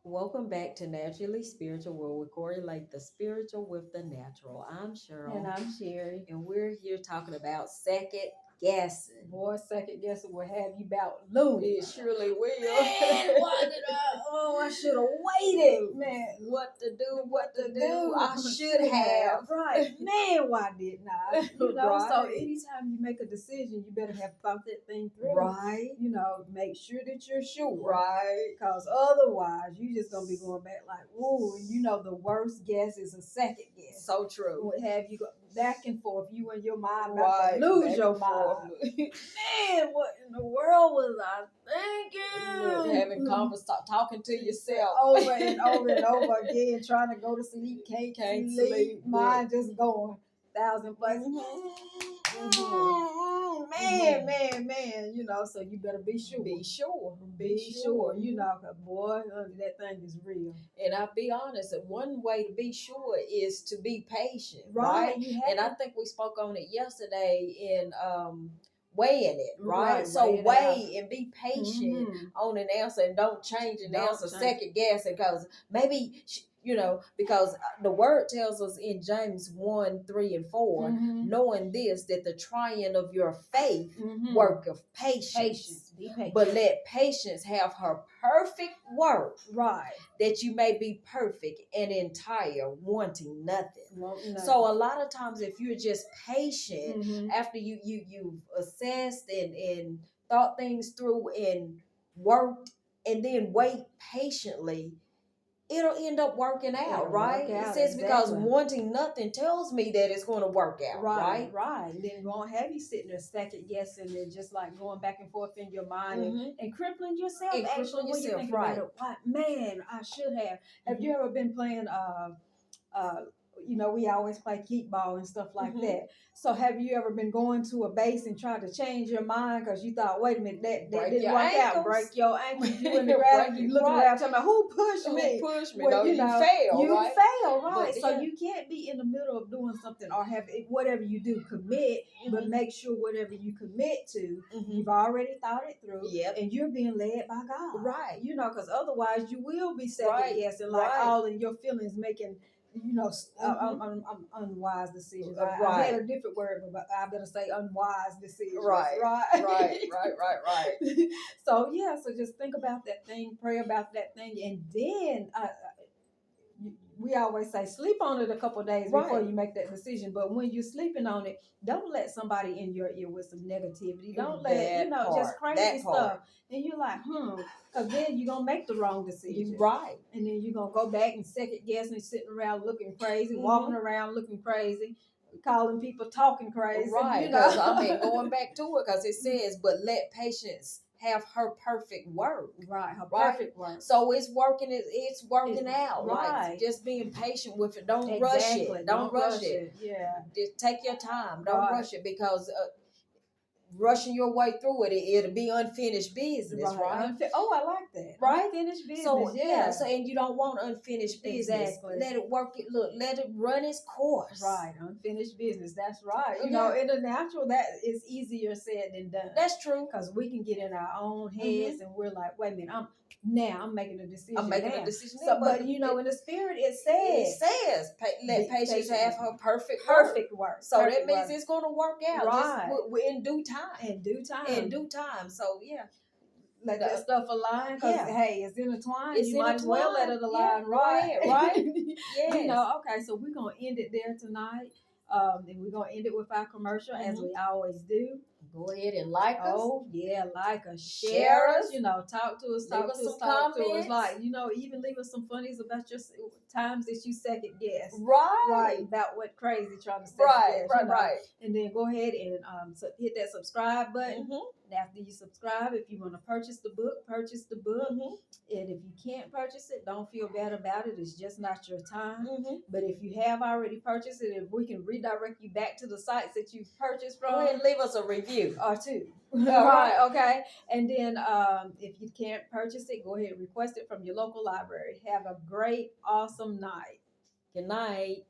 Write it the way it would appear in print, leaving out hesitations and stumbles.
Welcome back to Naturally Spiritual, where we correlate the spiritual with the natural. I'm And Cheryl, I'm Sherry. and we're here talking about second guessing. Boy, second guessing will have you about loony. It surely will. Man, why did I? Oh, I should have waited, man. What to do, what to do. I should have. Right, man. Why didn't I? So Right. anytime you make a decision, you better have thought that thing through. Right. Make sure that you're sure. Right. Because otherwise, you just gonna be going back like, whoa. And the worst guess is a second guess. So true. Would have you go back and forth. You and your mind about Right. to lose Back your and forth. mind. Man, what in the world was I thinking? Having talking to yourself over and over and over again, trying to go to sleep, can't sleep. Mind just going 1,000 places. Man. So you better be sure. Be sure. Be sure. 'Cause boy, that thing is real. And I'll be honest, that one way to be sure is to be patient, Right. right? And I think we spoke on it yesterday in weighing it, right? Right, So weigh it weigh and be patient Mhm. on an answer, and don't change an Don't answer, change. second guessing, because maybe because the word tells us in James 1:3 and 4, Mhm. knowing this, that the trying of your faith Mhm. worketh patience. Patience. Be patient. But let patience have her perfect work, right. that you may be perfect and entire, wanting nothing. No. So a lot of times, if you're just patient, Mhm. after you've assessed and thought things through and worked, and then wait patiently, it'll end up working out, It'll right? work out, It says because exactly. wanting nothing tells me that it's going to work out, right? Right. And then won't have you sitting there second guessing and just like going back and forth in your mind and crippling yourself. And Actually, crippling when you yourself, think right. about it, what man, I should have. Have you ever been playing we always play keep ball and stuff like that. So have you ever been going to a base and tried to change your mind because you thought, wait a minute, that didn't work out. Break your ankles. You in the ground, you looking around talking about who pushed me. Who pushed me? Well, you fail, you right? fail, right? But, so you can't be in the middle of doing something or have it, whatever you do, commit, but make sure whatever you commit to, you've already thought it through, and you're being led by God, right? Because otherwise you will be second guessing, like all in your feelings making unwise decisions. I had a different word, but I better say unwise decisions. Right. So just think about that thing, pray about that thing, and then we always say sleep on it a couple of days before you make that decision. But when you're sleeping on it, don't let somebody in your ear with some negativity. Don't let just crazy stuff. And you're like, because then you're gonna make the wrong decision. Right. And then you're gonna go back and second guess and sitting around looking crazy, walking around looking crazy, calling people talking crazy. Right. Because going back to it, because it says, but let patience have her perfect work. Right, her perfect work. So it's working. It's working out. Right. Like just being patient with it. Don't rush it. Don't rush it. Yeah. Just take your time. Don't rush it, because rushing your way through it, it'll be unfinished business, right? I like that. Right? Unfinished business. So so and you don't want unfinished business. Exactly. Let it work. Let it run its course. Right, unfinished business. That's right. In the natural, that is easier said than done. That's true. Because we can get in our own heads and we're like, wait a minute, I'm making a decision. I'm making a decision. So, but in the spirit, it says let patience have her perfect work. So perfect that means work. It's going to work out. Right. Just in due time. In due time. In due time. So yeah. Let that stuff align, because hey, it's intertwined. You might as well let it align, right? Yes. Okay, so we're gonna end it there tonight. And we're gonna end it with our commercial as we always do. Go ahead and like us. Oh yeah, like us, share us. Talk to us, talk to us. Like even leave us some funnies about your times that you second guess. Right. About what crazy trying to second guess. Right. And then go ahead and hit that subscribe button. And after you subscribe, if you want to purchase the book, purchase the book. And if you can't purchase it, don't feel bad about it. It's just not your time. But if you have already purchased it, if we can redirect you back to the sites that you've purchased from, go ahead and leave us a review or two. Right. Okay. And then if you can't purchase it, go ahead and request it from your local library. Have a great, awesome night. Good night.